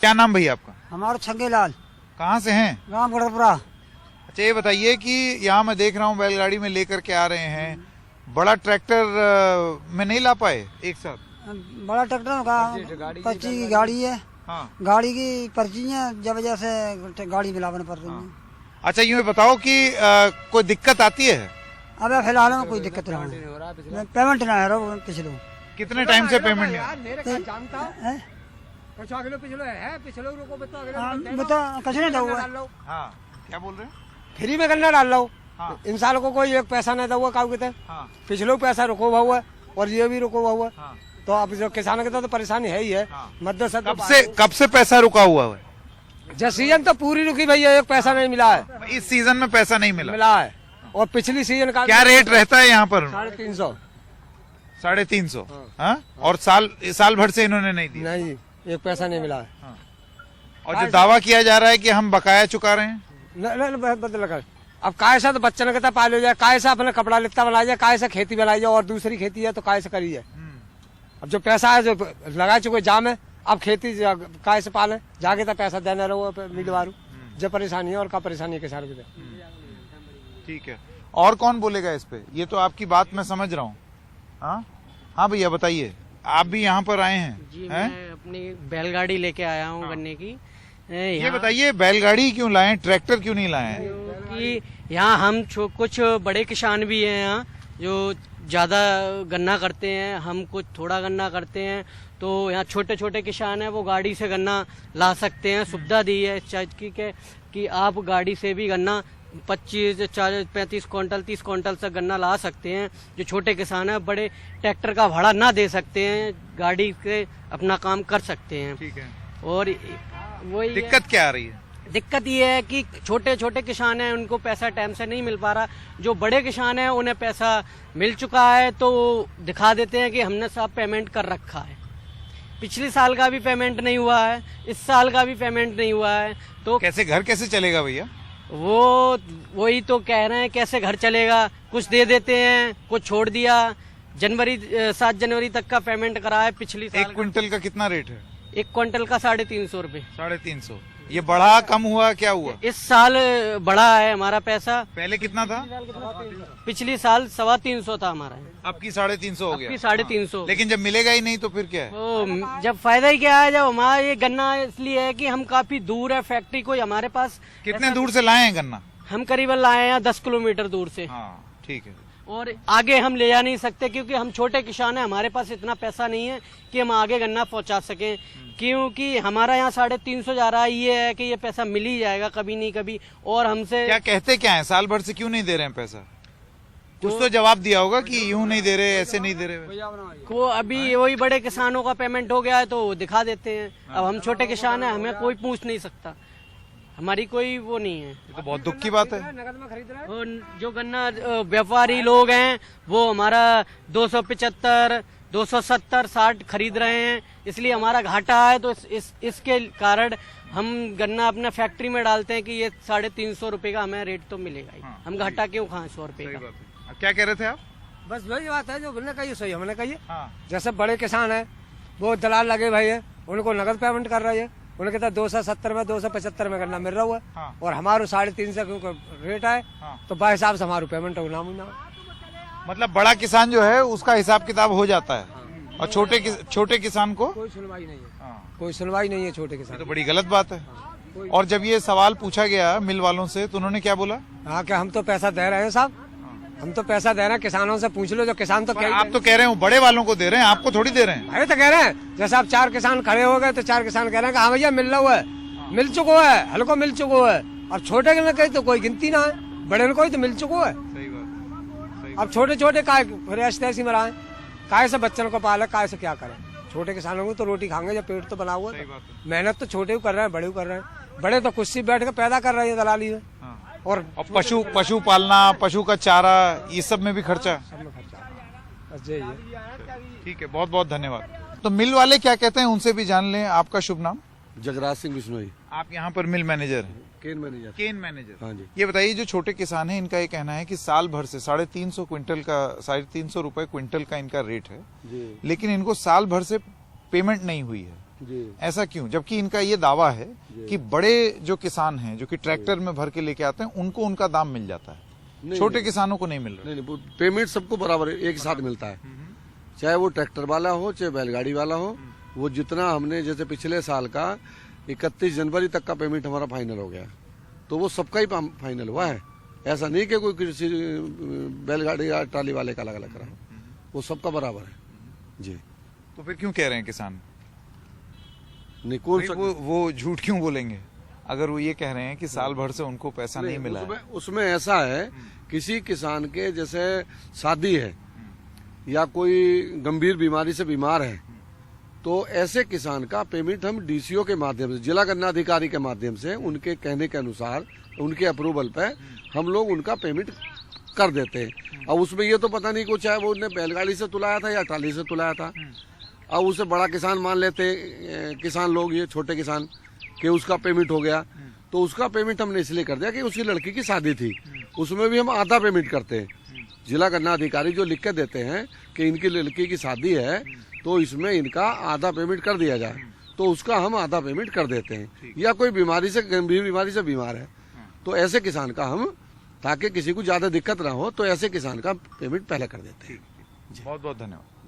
क्या नाम भैया आपका? हमारा छंगे लाल, कहाँ से हैं? गाँव गढ़पुरा। अच्छा ये बताइए कि यहाँ मैं देख रहा हूँ बैलगाड़ी में लेकर के आ रहे हैं, बड़ा ट्रैक्टर में नहीं ला पाए एक साथ? बड़ा ट्रैक्टर का पर्ची की गाड़ी है। हाँ। गाड़ी की पर्ची है, जब वजह से गाड़ी मिलावन पड़ रही है। अच्छा यूँ बताओ कि कोई दिक्कत आती है? अब फिलहाल में कोई दिक्कत नहीं है, पेमेंट ना है पिछलो। कितने टाइम से पेमेंट नहीं? बता कछ नहीं हुआ। हाँ क्या बोल रहे हैं? फ्री में गन्ना डाल लो। हाँ। इन साल को कोई एक पैसा नहीं हुआ, काऊ कहते हाँ। पिछले पैसा रुको हुआ है और ये भी रुको हुआ है। हाँ। तो अब जो किसानों के तो परेशानी है ही है। हाँ। मध्य कब से पैसा रुका हुआ है? जो सीजन तो पूरी रुकी भैया, एक पैसा नहीं मिला है। इस सीजन में पैसा नहीं मिला है और पिछली सीजन का क्या रेट रहता है यहाँ पर? 350। 350। हाँ। और साल भर से इन्होंने नहीं दिया? नहीं, एक पैसा नहीं मिला है। हाँ। और जो दावा किया जा रहा है कि हम बकाया चुका रहे हैं? बदल कर अब काय से तो बच्चन के पाल हो जाए, काय से अपने कपड़ा लित्ता बना जाए, काय से खेती बनाई जाए और दूसरी खेती है तो काय से करी जाए। अब जो पैसा है जो लगा चुके जाम है, अब खेती काय से पाले जाके तो पैसा देना रहो मीडवारू। जो परेशानी है और का परेशानी है किसान के। ठीक है, और कौन बोलेगा इस पे? ये तो आपकी बात मैं समझ रहा हूँ। हाँ हाँ भैया बताइए, आप भी यहाँ पर आए हैं? जी मैं अपनी बैलगाड़ी लेके आया हूँ गन्ने की। ये बताइए बैलगाड़ी क्यों लाए, ट्रैक्टर क्यों नहीं लाए? क्योंकि यहाँ हम कुछ बड़े किसान भी हैं यहाँ जो ज्यादा गन्ना करते हैं, हम कुछ थोड़ा गन्ना करते हैं। तो यहाँ छोटे छोटे किसान हैं, वो गाड़ी से गन्ना ला सकते हैं। सुविधा दी है इस चीज की कि आप गाड़ी से भी गन्ना 25, 40, 35 क्विंटल 30 क्विंटल तक गन्ना ला सकते हैं। जो छोटे किसान हैं बड़े ट्रैक्टर का भाड़ा ना दे सकते हैं, गाड़ी से अपना काम कर सकते हैं। ठीक है। और वही दिक्कत क्या आ रही है? दिक्कत ये है कि छोटे छोटे किसान हैं, उनको पैसा टाइम से नहीं मिल पा रहा। जो बड़े किसान हैं उन्हें पैसा मिल चुका है तो दिखा देते हैं कि हमने सब पेमेंट कर रखा है। पिछले साल का भी पेमेंट नहीं हुआ है, इस साल का भी पेमेंट नहीं हुआ है। तो कैसे घर कैसे चलेगा भैया? वही तो कह रहे हैं कैसे घर चलेगा। कुछ दे देते हैं, कुछ छोड़ दिया। 7 जनवरी तक का पेमेंट करा है पिछली साल। 1 क्विंटल का कितना रेट है? 1 क्विंटल का 350 रुपए। 350। ये बढ़ा कम हुआ क्या हुआ? इस साल बढ़ा है हमारा पैसा। पहले कितना था? पिछली साल 350 था हमारा, अब की 350 हो गया। 350। लेकिन जब मिलेगा ही नहीं तो फिर क्या है? तो जब फायदा ही क्या है, जब हमारा ये गन्ना इसलिए है कि हम काफी दूर है फैक्ट्री कोई हमारे पास। कितने दूर से लाए हैं गन्ना? हम करीबन लाए हैं 10 किलोमीटर दूर से। हाँ ठीक है। और आगे हम ले जा नहीं सकते क्योंकि हम छोटे किसान हैं, हमारे पास इतना पैसा नहीं है कि हम आगे गन्ना पहुंचा सकें। क्योंकि हमारा यहाँ 350 जा रहा है, ये है कि ये पैसा मिल ही जाएगा कभी नहीं कभी। और हमसे क्या कहते क्या है, साल भर से क्यों नहीं दे रहे हैं पैसा? कुछ तो जवाब दिया होगा कि यूं नहीं दे रहे, ऐसे नहीं दे रहे। को अभी वही बड़े किसानों का पेमेंट हो गया है तो दिखा देते हैं। अब हम छोटे किसान हैं, हमें कोई पूछ नहीं सकता, हमारी कोई वो नहीं है। ये तो बहुत दुख की बात है। जो गन्ना व्यापारी लोग हैं वो हमारा 275, 270, 60 खरीद रहे हैं, इसलिए हमारा घाटा है। तो इसके कारण हम गन्ना अपना फैक्ट्री में डालते हैं कि ये 350 रुपए का हमें रेट तो मिलेगा ही। हम घाटा क्यों खाएं 100 रुपए का? क्या कह रहे थे आप? बस वही बात है जो हमने कही सही हमने कही। हाँ। जैसे बड़े किसान है वो दलाल लगे भाई है, उनको नगद पेमेंट कर रहे हैं। उन्हें कहता 270 में 275 में गन्ना मिल रहा है। हाँ। और हमारे 350 रेट है। हाँ। तो बाई हिसाब से हमारा पेमेंट होना। मतलब बड़ा किसान जो है उसका हिसाब किताब हो जाता है। हाँ। और छोटे किसान को कोई सुनवाई नहीं है। हाँ। कोई सुनवाई नहीं है छोटे किसान। तो बड़ी गलत बात है। और जब ये सवाल पूछा गया मिल वालों से तो उन्होंने क्या बोला? हाँ क्या हम तो पैसा दे रहे हैं साहब, हम तो पैसा दे रहे हैं। किसानों से पूछ लो, जो किसान तो आप तो कह रहे हो बड़े वालों को दे रहे हैं, आपको थोड़ी दे रहे हैं। अरे तो कह रहे हैं जैसे आप 4 किसान खड़े हो गए तो 4 किसान कह रहे हैं कि हाँ भैया मिल रहा है, मिल चुको है, हल्को मिल चुको है। और छोटे के में कहीं तो कोई गिनती ना है, बड़े में कोई तो मिल चुको है। सही बात। अब छोटे छोटे काय ऐसी में रहे, काय से बच्चन को पाले, काय से क्या करें। छोटे किसानों को तो रोटी खाएंगे जब पेट तो बना हुआ है। मेहनत तो छोटे भी कर रहे हैं, बड़े भी कर रहे हैं। बड़े तो कुर्सी बैठ के पैदा कर रहे हैं दलाली में। और पशु पालना, पशु का चारा, ये सब में भी खर्चा। बस यही है। ठीक है, बहुत बहुत धन्यवाद। तो मिल वाले क्या कहते हैं उनसे भी जान लें। आपका शुभ नाम? जगराज सिंह बिश्नोई। आप यहाँ पर मिल मैनेजर हैं? केन मैनेजर। केन मैनेजर। हाँ जी। ये बताइए जो छोटे किसान हैं इनका ये कहना है कि साल भर से 350 क्विंटल का 350 रुपए क्विंटल का इनका रेट है जी। लेकिन इनको साल भर से पेमेंट नहीं हुई है। ऐसा क्यों, जबकि इनका ये दावा है कि बड़े जो किसान हैं जो कि ट्रैक्टर में भर के लेके आते हैं उनको उनका दाम मिल जाता है, छोटे किसानों को नहीं मिल रहा। नहीं, पेमेंट सबको बराबर एक साथ मिलता है, चाहे वो ट्रैक्टर वाला हो चाहे बैलगाड़ी वाला हो। वो जितना हमने जैसे पिछले साल का 31 जनवरी तक का पेमेंट हमारा फाइनल हो गया, तो वो सबका ही फाइनल हुआ है। ऐसा नहीं कि कोई किसी बैलगाड़ी या ट्राली वाले का अलग अलग करा, वो सबका बराबर है जी। तो फिर क्यों कह रहे हैं किसान? नहीं, कौन सा वो झूठ क्यों बोलेंगे अगर वो ये कह रहे हैं कि साल भर से उनको पैसा नहीं मिला है? उसमें ऐसा है, किसी किसान के जैसे शादी है या कोई गंभीर बीमारी से बीमार है, तो ऐसे किसान का पेमेंट हम डीसीओ के माध्यम से, जिला गन्ना अधिकारी के माध्यम से, उनके कहने के अनुसार, उनके अप्रूवल पे हम लोग उनका पेमेंट कर देते हैं। अब उसमें ये तो पता नहीं को, चाहे वो उन्हें बैलगाड़ी से तुलाया था या ट्राली से तुलाया था। अब उसे बड़ा किसान मान लेते किसान लोग, ये छोटे किसान, कि उसका पेमेंट हो गया, तो उसका पेमेंट हमने इसलिए कर दिया कि उसकी लड़की की शादी थी, उसमें भी हम आधा पेमेंट करते हैं। जिला गन्ना अधिकारी जो लिख के देते हैं कि इनकी लड़की की शादी है तो इसमें इनका आधा पेमेंट कर दिया जाए, तो उसका हम आधा पेमेंट कर देते हैं। या कोई बीमारी से, गंभीर बीमारी से बीमार है, तो ऐसे किसान का हम, ताकि किसी को ज्यादा दिक्कत ना हो, तो ऐसे किसान का पेमेंट पहले कर देते हैं। बहुत बहुत धन्यवाद।